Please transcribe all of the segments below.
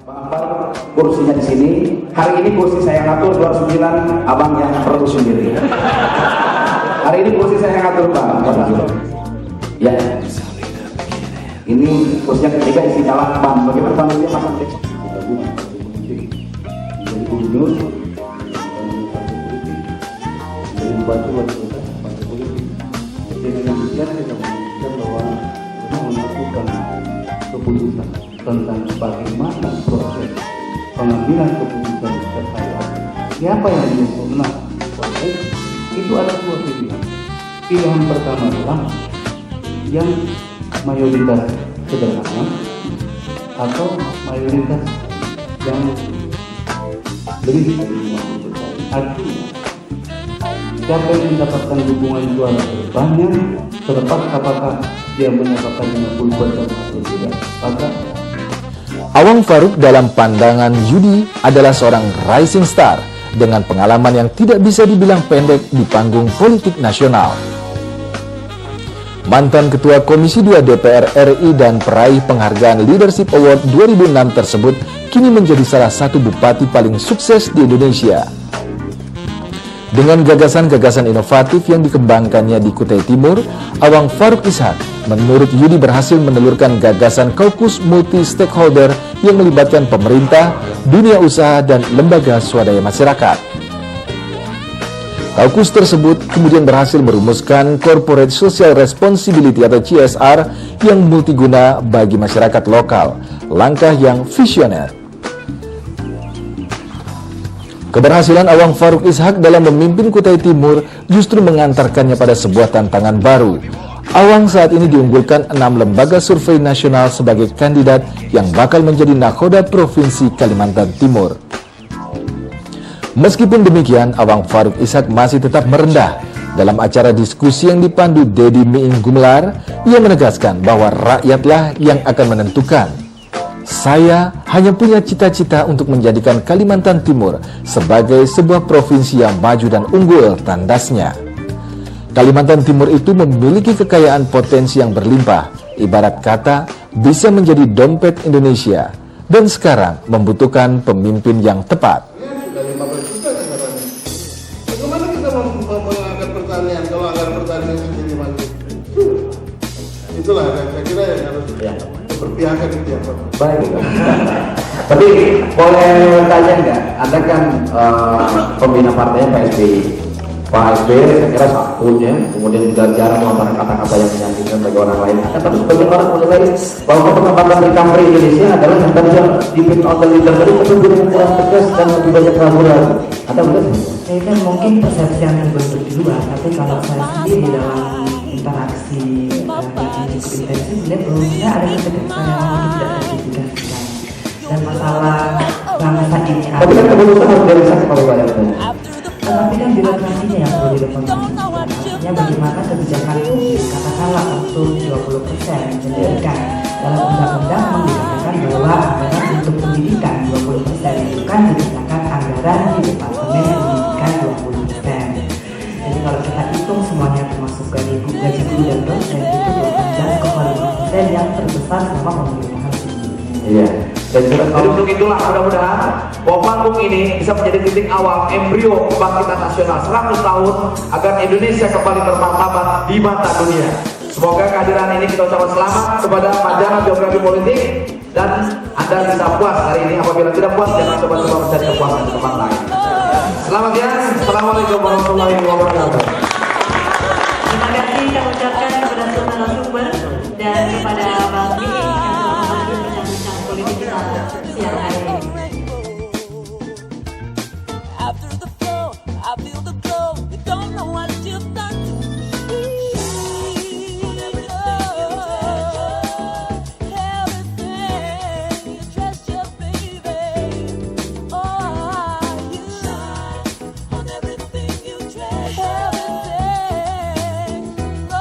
Abang kursinya di sini. Hari ini kursi saya yang ngatur 29, abang yang produksi sendiri. Hari ini kursi saya yang ngatur, bang. Ya. Ini kursinya ketiga isi jalan, bang. Bagaimana bang dia pasang teks? Jadi gubernur, jadi bupati wali kota, partai politik. Dengan demikian kita memastikan bahwa melakukan keputusan tentang bagaimana proses pengambilan keputusan terhadap siapa yang menang itu ada dua pilihan. Pilihan pertama adalah yang mayoritas sederhana atau mayoritas yang lebih dari 50%. Artinya siapa yang mendapatkan dukungan suara terbanyak terlepas apakah dia mendapatkan 50% atau tidak, maka Awang Farouk dalam pandangan Yudi adalah seorang rising star dengan pengalaman yang tidak bisa dibilang pendek di panggung politik nasional. Mantan Ketua Komisi 2 DPR RI dan peraih penghargaan Leadership Award 2006 tersebut kini menjadi salah satu bupati paling sukses di Indonesia. Dengan gagasan-gagasan inovatif yang dikembangkannya di Kutai Timur, Awang Farouk Ishak menurut Yudi berhasil menelurkan gagasan kaukus multi-stakeholder yang melibatkan pemerintah, dunia usaha, dan lembaga swadaya masyarakat. Kaukus tersebut kemudian berhasil merumuskan Corporate Social Responsibility atau CSR yang multiguna bagi masyarakat lokal, langkah yang visioner. Keberhasilan Awang Farouk Ishak dalam memimpin Kutai Timur justru mengantarkannya pada sebuah tantangan baru. Awang saat ini diunggulkan 6 lembaga survei nasional sebagai kandidat yang bakal menjadi nakhoda Provinsi Kalimantan Timur. Meskipun demikian, Awang Farouk Ishak masih tetap merendah. Dalam acara diskusi yang dipandu Dedi Miing Gumelar, ia menegaskan bahwa rakyatlah yang akan menentukan. Saya hanya punya cita-cita untuk menjadikan Kalimantan Timur sebagai sebuah provinsi yang maju dan unggul, tandasnya. Kalimantan Timur itu memiliki kekayaan potensi yang berlimpah, ibarat kata bisa menjadi dompet Indonesia, dan sekarang membutuhkan pemimpin yang tepat. Sudah 15 juta sekarang. Bagaimana kita mengangkat pertanian kalau anggaran pertanian menjadi maju? Itulah saya kira yang harus berpihakan itu ya, Pak. Baik. Tapi boleh tanya nggak? Anda kan pembina partainya Pak SBY. Pak SBY saya kira satunya, kemudian juga jarang melontarkan kata-kata yang menyakitkan bagi orang lain. Tapi sebagian orang menilai bahwa penempatan recovery Indonesia adalah yang tadi yang dipimpin oleh leader tadi kemudian yang kurang tegas dan lebih banyak ragu-ragu. Ada betul? Itu mungkin persepsi yang terbentuk di luar, tapi kalau saya sendiri dalam interaksi yang cukup intensif, dia belumnya ada ketegasan yang mungkin tidak terpublikasikan. Dan masalah bangsa ini Tapi kan keputusan harus direalisasi kalau banyak itu. tetapi kan birokrasinya yang perlu direformasi. Artinya bagaimana kebijakan publik, katakanlah untuk 20% pendidikan dalam undang-undang menggunakan bahwa anggaran untuk pendidikan 20% itu kan digunakan anggaran di departemen pendidikan 20%. Jadi kalau kita hitung semuanya termasuk gaji guru dan dosen itu 12,5% yang terbesar selama pemerintahan sebelumnya. Iya. Dan jadi untuk itulah mudah-mudahan bahwa panggung ini bisa menjadi titik awal embrio kebangkitan nasional 100 tahun agar Indonesia kembali bermartabat di mata dunia. Semoga kehadiran ini kita ucapkan selamat kepada majalah Geografi Politik dan Anda bisa puas hari ini. Apabila tidak puas, jangan coba-coba mencari kepuasan di tempat lain. Selamat ya. Assalamualaikum warahmatullahi wabarakatuh. Terima kasih kami ucapkan kepada semua narasumber dan kepada Bang Miing yang telah membantu bincang-bincang politik kita siang hari ini. After the flow, I feel the glow. You don't know what you've done to me. Everything you treasure, baby. Oh, you shine on everything you treasure. Everything, oh.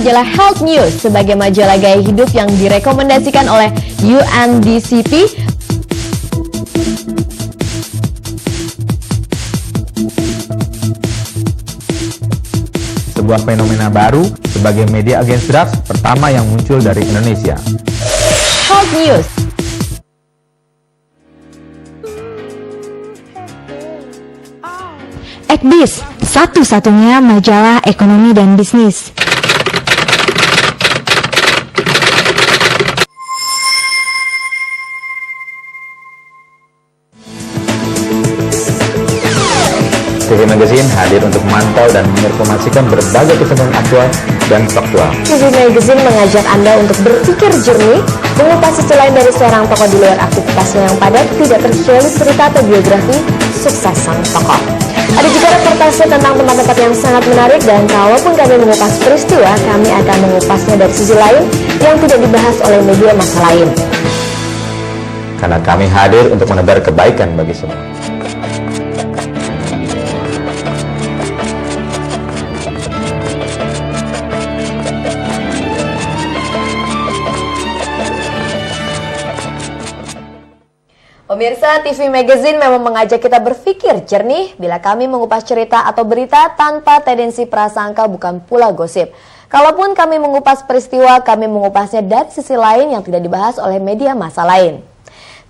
majalah Health News sebagai majalah gaya hidup yang direkomendasikan oleh UNDCP. Sebuah fenomena baru sebagai media against drugs pertama yang muncul dari Indonesia. Health News. Ekbis, satu-satunya majalah ekonomi dan bisnis. TV Magazine hadir untuk memantau dan menginformasikan berbagai kesemuan aktual dan faktual. TV Magazine mengajak Anda untuk berpikir jernih, mengupas sisi lain dari seorang tokoh di luar aktivitasnya yang padat, tidak terkecuali cerita atau biografi sukses sang tokoh. Ada juga reportase tentang tempat-tempat yang sangat menarik, dan kalaupun kami mengupas peristiwa, kami akan mengupasnya dari sisi lain yang tidak dibahas oleh media massa lain. Karena kami hadir untuk menebar kebaikan bagi semua. Pemirsa, TV Magazine memang mengajak kita berpikir jernih bila kami mengupas cerita atau berita tanpa tendensi prasangka, bukan pula gosip. Kalaupun kami mengupas peristiwa, kami mengupasnya dari sisi lain yang tidak dibahas oleh media massa lain.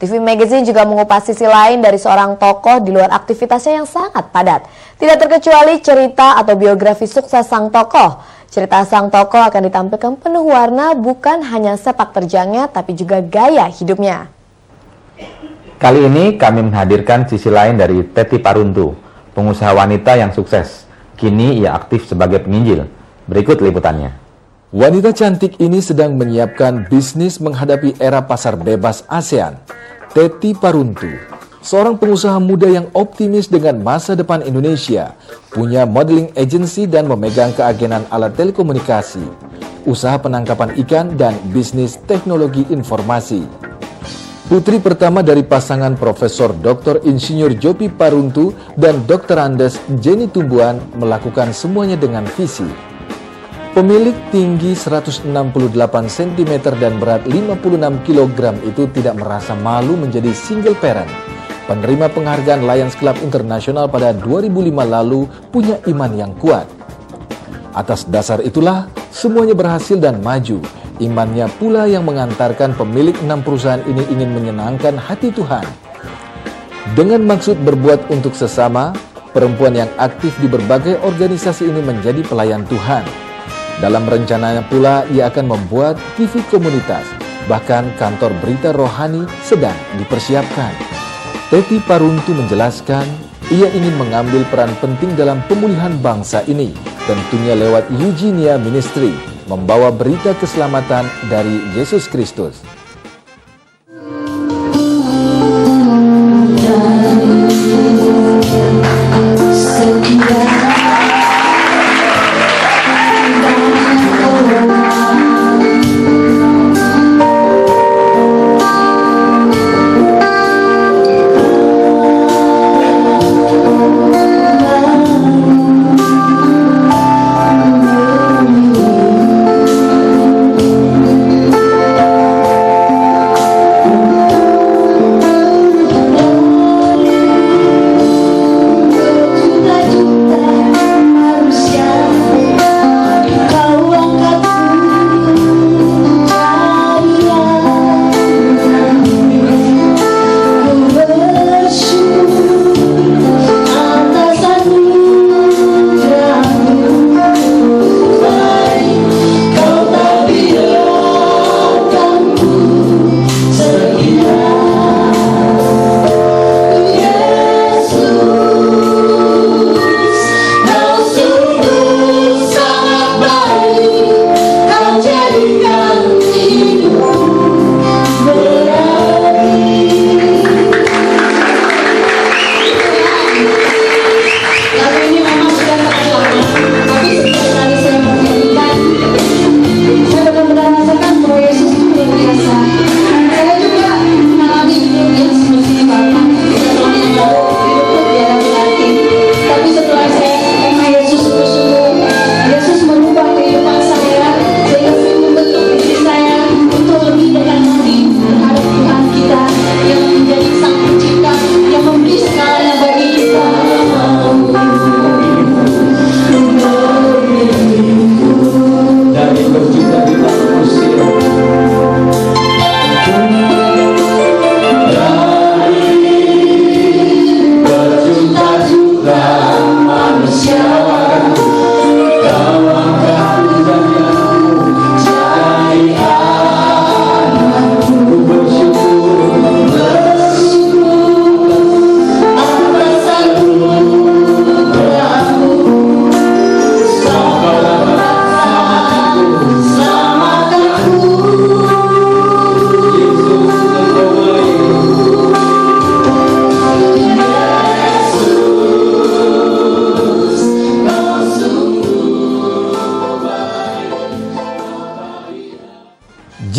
TV Magazine juga mengupas sisi lain dari seorang tokoh di luar aktivitasnya yang sangat padat. Tidak terkecuali cerita atau biografi sukses sang tokoh. Cerita sang tokoh akan ditampilkan penuh warna, bukan hanya sepak terjangnya, tapi juga gaya hidupnya. Kali ini kami menghadirkan sisi lain dari Teti Paruntu, pengusaha wanita yang sukses. Kini ia aktif sebagai penginjil. Berikut liputannya. Wanita cantik ini sedang menyiapkan bisnis menghadapi era pasar bebas ASEAN. Teti Paruntu, seorang pengusaha muda yang optimis dengan masa depan Indonesia, punya modeling agency dan memegang keagenan alat telekomunikasi, usaha penangkapan ikan, dan bisnis teknologi informasi. Putri pertama dari pasangan Profesor Dr. Insinyur Jopi Paruntu dan Dr. Andes Jenny Tumbuhan melakukan semuanya dengan visi. Pemilik tinggi 168 cm dan berat 56 kg itu tidak merasa malu menjadi single parent. Penerima penghargaan Lions Club Internasional pada 2005 lalu punya iman yang kuat. Atas dasar itulah semuanya berhasil dan maju. Imannya pula yang mengantarkan pemilik 6 perusahaan ini ingin menyenangkan hati Tuhan. Dengan maksud berbuat untuk sesama, perempuan yang aktif di berbagai organisasi ini menjadi pelayan Tuhan. Dalam rencananya pula ia akan membuat TV komunitas, bahkan kantor berita rohani sedang dipersiapkan. Teti Paruntu menjelaskan ia ingin mengambil peran penting dalam pemulihan bangsa ini, tentunya lewat Eugenia Ministry, membawa berita keselamatan dari Yesus Kristus.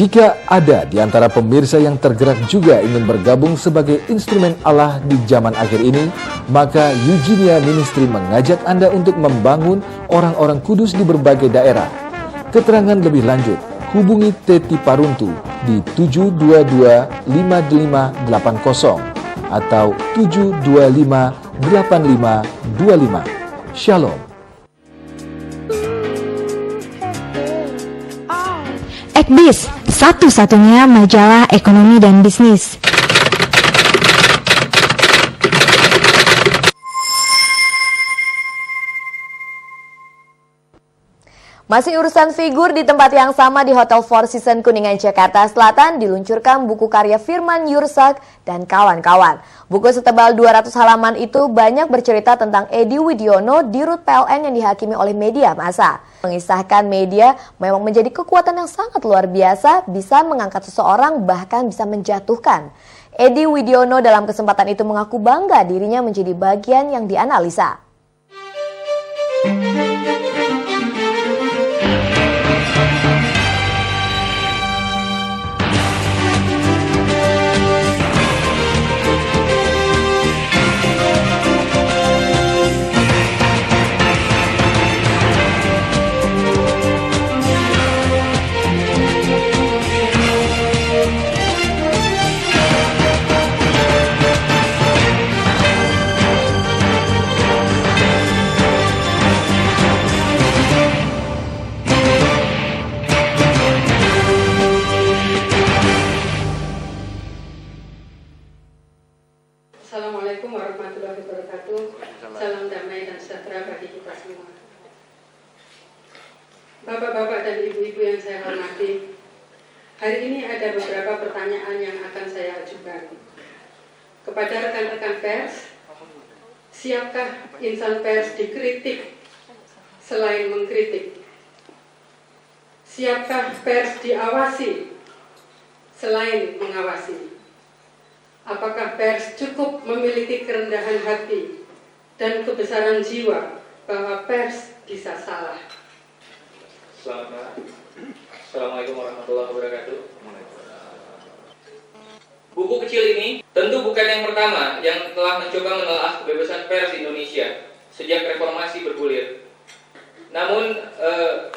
Jika ada di antara pemirsa yang tergerak juga ingin bergabung sebagai instrumen Allah di zaman akhir ini, maka Eugenia Ministry mengajak Anda untuk membangun orang-orang kudus di berbagai daerah. Keterangan lebih lanjut, hubungi Teti Paruntu di 722-5580 atau 725-8525. Shalom. Ekbis, satu-satunya majalah ekonomi dan bisnis. Masih urusan figur, di tempat yang sama di Hotel Four Seasons Kuningan, Jakarta Selatan diluncurkan buku karya Firman Yursak dan kawan-kawan. Buku setebal 200 halaman itu banyak bercerita tentang Edi Widiono, dirut PLN yang dihakimi oleh media massa. Mengisahkan media memang menjadi kekuatan yang sangat luar biasa, bisa mengangkat seseorang bahkan bisa menjatuhkan. Edi Widiono dalam kesempatan itu mengaku bangga dirinya menjadi bagian yang dianalisa. Assalamualaikum warahmatullahi wabarakatuh. Salam damai dan sejahtera bagi kita semua. Bapak-bapak dan ibu-ibu yang saya hormati, hari ini ada beberapa pertanyaan yang akan saya ajukan kepada rekan-rekan pers. Siapkah insan pers dikritik selain mengkritik? Siapkah pers diawasi selain mengawasi? Apakah pers cukup memiliki kerendahan hati dan kebesaran jiwa bahwa pers bisa salah? Assalamualaikum warahmatullahi wabarakatuh. Buku kecil ini tentu bukan yang pertama yang telah mencoba menelaah kebebasan pers di Indonesia sejak reformasi bergulir. Namun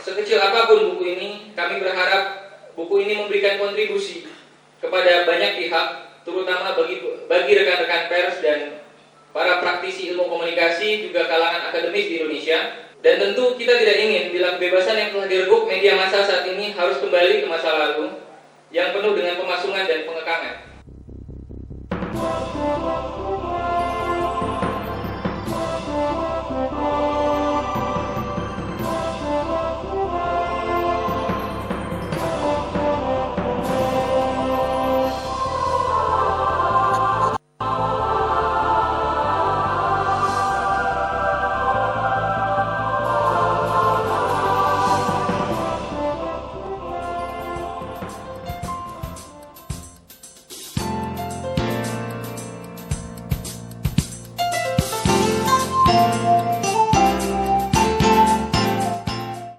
sekecil apapun buku ini, kami berharap buku ini memberikan kontribusi kepada banyak pihak, terutama bagi rekan-rekan pers dan para praktisi ilmu komunikasi, juga kalangan akademis di Indonesia. Dan tentu kita tidak ingin bila kebebasan yang telah direbut media massa saat ini harus kembali ke masa lalu yang penuh dengan pemasungan dan